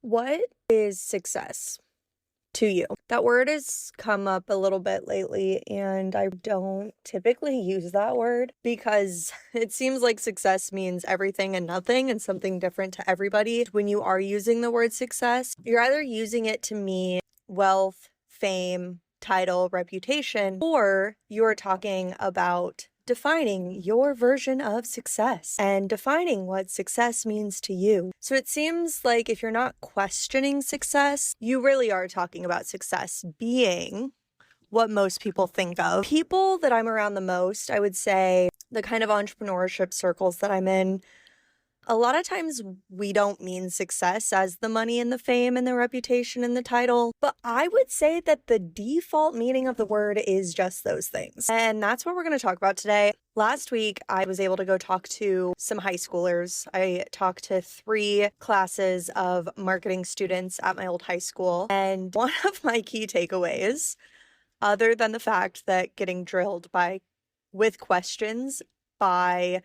What is success to you? That word has come up a little bit lately, and I don't typically use that word because it seems like success means everything and nothing and something different to everybody. When you are using the word success, you're either using it to mean wealth, fame, title, reputation, or you're talking about defining your version of success and defining what success means to you. So it seems like if you're not questioning success, you really are talking about success being what most people think of. People that I'm around the most, I would say the kind of entrepreneurship circles that I'm in, a lot of times we don't mean success as the money and the fame and the reputation and the title, but I would say that the default meaning of the word is just those things. And that's what we're going to talk about today. Last week, I was able to go talk to some high schoolers. I talked to 3 classes of marketing students at my old high school. And one of my key takeaways, other than the fact that getting drilled with questions by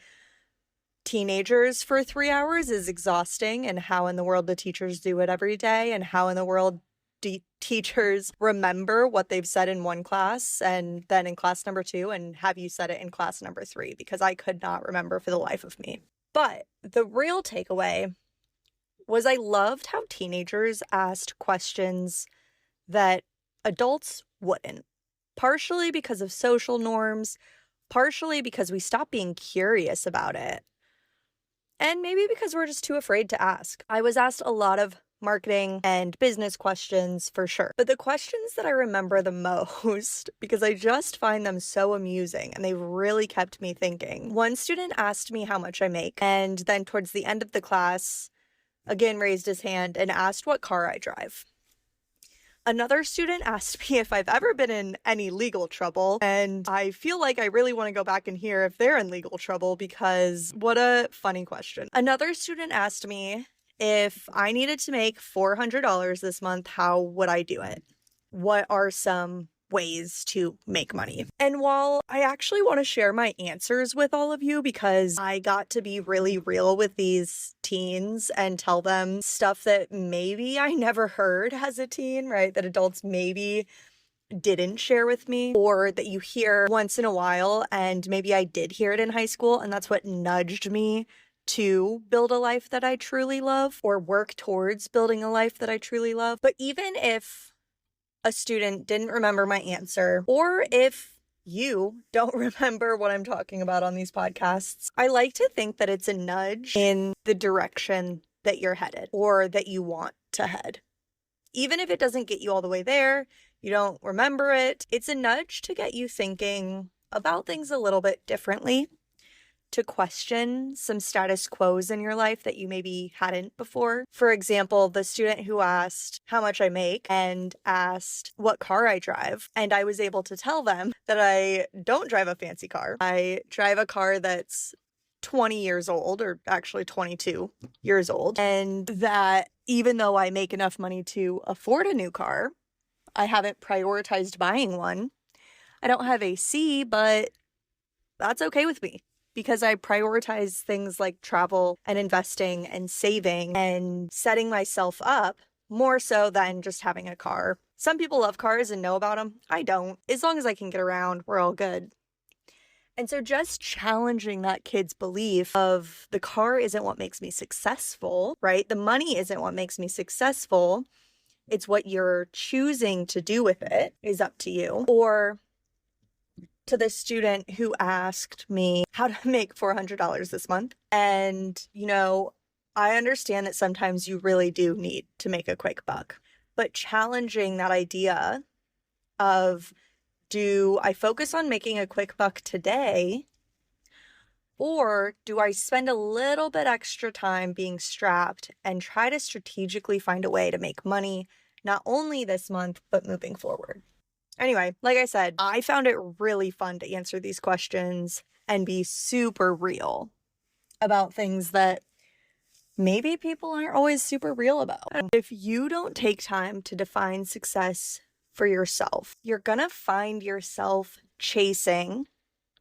teenagers for 3 hours is exhausting, and how in the world the teachers do it every day, and how in the world teachers remember what they've said in one class and then in class number 2 and have you said it in class number 3, because I could not remember for the life of me. But the real takeaway was I loved how teenagers asked questions that adults wouldn't, partially because of social norms, partially because we stopped being curious about it. And maybe because we're just too afraid to ask. I was asked a lot of marketing and business questions for sure. But the questions that I remember the most, because I just find them so amusing and they really kept me thinking. One student asked me how much I make, and then towards the end of the class, again raised his hand and asked what car I drive. Another student asked me if I've ever been in any legal trouble, and I feel like I really want to go back and hear if they're in legal trouble, because what a funny question. Another student asked me if I needed to make $400 this month, how would I do it? What are some ways to make money? And while I actually want to share my answers with all of you, because I got to be really real with these teens and tell them stuff that maybe I never heard as a teen, right? That adults maybe didn't share with me, or that you hear once in a while, and maybe I did hear it in high school, and that's what nudged me to build a life that I truly love, or work towards building a life that I truly love. But even if a student didn't remember my answer, or if you don't remember what I'm talking about on these podcasts, I like to think that it's a nudge in the direction that you're headed or that you want to head. Even if it doesn't get you all the way there, you don't remember it, it's a nudge to get you thinking about things a little bit differently, to question some status quos in your life that you maybe hadn't before. For example, the student who asked how much I make and asked what car I drive, and I was able to tell them that I don't drive a fancy car. I drive a car that's 20 years old, or actually 22 years old, and that even though I make enough money to afford a new car, I haven't prioritized buying one. I don't have AC, but that's okay with me, because I prioritize things like travel and investing and saving and setting myself up more so than just having a car. Some people love cars and know about them. I don't. As long as I can get around, we're all good. And so just challenging that kid's belief of the car isn't what makes me successful, right? The money isn't what makes me successful. It's what you're choosing to do with it is up to you. Or to the student who asked me how to make $400 this month. And, I understand that sometimes you really do need to make a quick buck, but challenging that idea of, do I focus on making a quick buck today, or do I spend a little bit extra time being strapped and try to strategically find a way to make money, not only this month, but moving forward? Anyway, like I said, I found it really fun to answer these questions and be super real about things that maybe people aren't always super real about. If you don't take time to define success for yourself, you're gonna find yourself chasing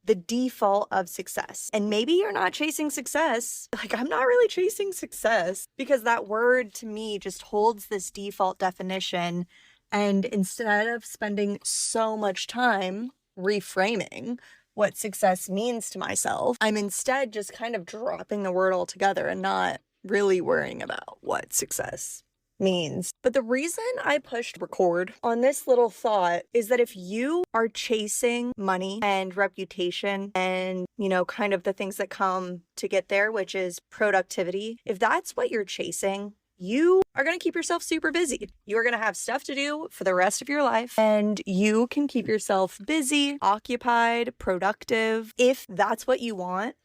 the default of success. And maybe you're not chasing success. Like, I'm not really chasing success because that word to me just holds this default definition. And instead of spending so much time reframing what success means to myself, I'm instead just kind of dropping the word altogether and not really worrying about what success means. But the reason I pushed record on this little thought is that if you are chasing money and reputation and, kind of the things that come to get there, which is productivity, if that's what you're chasing, you are going to keep yourself super busy. You are going to have stuff to do for the rest of your life, and you can keep yourself busy, occupied, productive. If that's what you want,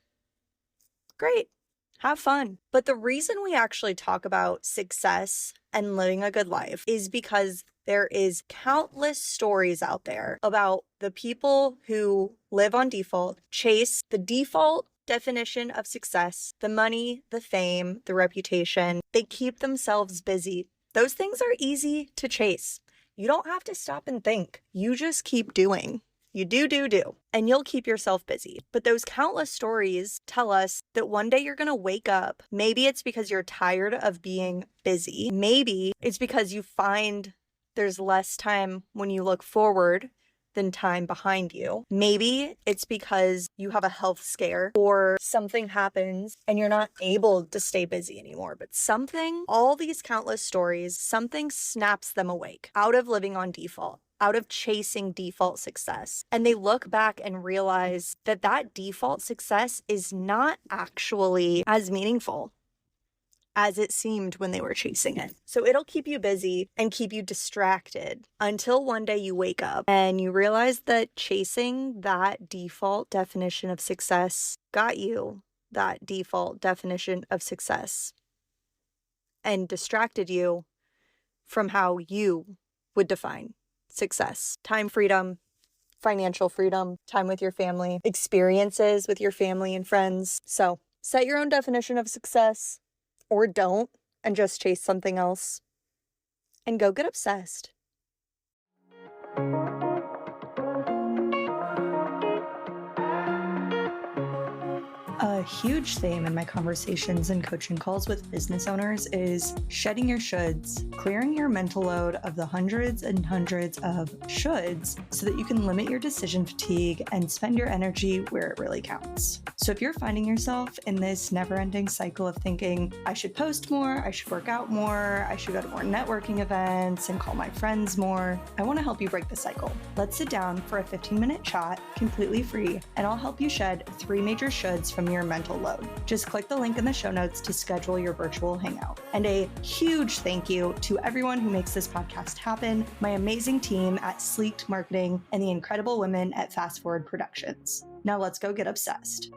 great. Have fun. But the reason we actually talk about success and living a good life is because there is countless stories out there about the people who live on default, chase the default definition of success, the money, the fame, the reputation. They keep themselves busy. Those things are easy to chase. You don't have to stop and think. You just keep doing. You do, and you'll keep yourself busy. But those countless stories tell us that one day you're going to wake up. Maybe it's because you're tired of being busy. Maybe it's because you find there's less time when you look forward than time behind you. Maybe it's because you have a health scare or something happens and you're not able to stay busy anymore. But all these countless stories, something snaps them awake out of living on default, out of chasing default success. And they look back and realize that that default success is not actually as meaningful as it seemed when they were chasing it. So it'll keep you busy and keep you distracted until one day you wake up and you realize that chasing that default definition of success got you that default definition of success and distracted you from how you would define success. Time freedom, financial freedom, time with your family, experiences with your family and friends. So set your own definition of success, or don't, and just chase something else. And go get obsessed. A huge theme in my conversations and coaching calls with business owners is shedding your shoulds, clearing your mental load of the hundreds and hundreds of shoulds so that you can limit your decision fatigue and spend your energy where it really counts. So if you're finding yourself in this never-ending cycle of thinking, I should post more, I should work out more, I should go to more networking events and call my friends more, I want to help you break the cycle. Let's sit down for a 15-minute chat, completely free, and I'll help you shed 3 major shoulds from your mental load. Just click the link in the show notes to schedule your virtual hangout. And a huge thank you to everyone who makes this podcast happen, my amazing team at Sleeked Marketing and the incredible women at Fast Forward Productions. Now let's go get obsessed.